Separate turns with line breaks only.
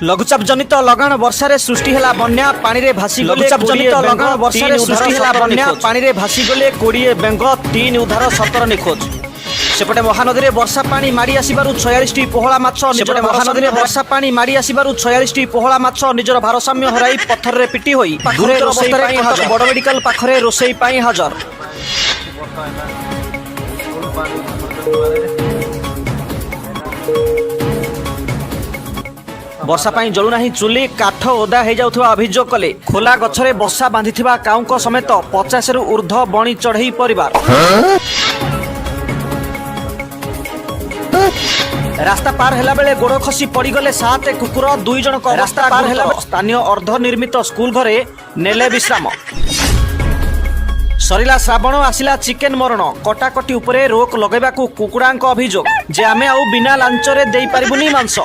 लघुचाप जनित लगाण वर्षा सृष्टि है बन्या पानी रे भासी लघुचाप जनित लगाण वर्षा सृष्टि है बन्या पानी रे भासी गले 20 बेंग 3 उद्धार 17 निखोज। सेपटे महानदी में वर्षा पानी माड़ी आसबार 46 पोहला माछ सेपटे महानदी में वर्षा पानी माड़ी आसबार 46 पोहला माछ निजर भारसाम्य हराई पत्थर रे पिटी होई बड़ मेडिकल पाखरे रोसई पाई हाजर। वर्षा पाई जलुना चुली काठ ओदा हो जाउथबा अभियोग कले खोला गछरे बसा बांधिथिबा काउंक समेत 50 रु ऊर्ध्व बणी चढ़ई परिवार। रास्ता पार हेला बेले गोड़ खसी पड़गले 7 कुकुर 2 जन रास्ता पार हेला स्थानीय अर्धनिर्मित स्कूल घरे नेले विश्राम। सरिला श्रावण आसिला चिकेन मरण कटाकटी उपरे रोक लगेबाकू कुकुड़ांक अभियोग जे आमे आउ बिना लांचरे देई परिबुनी मांस।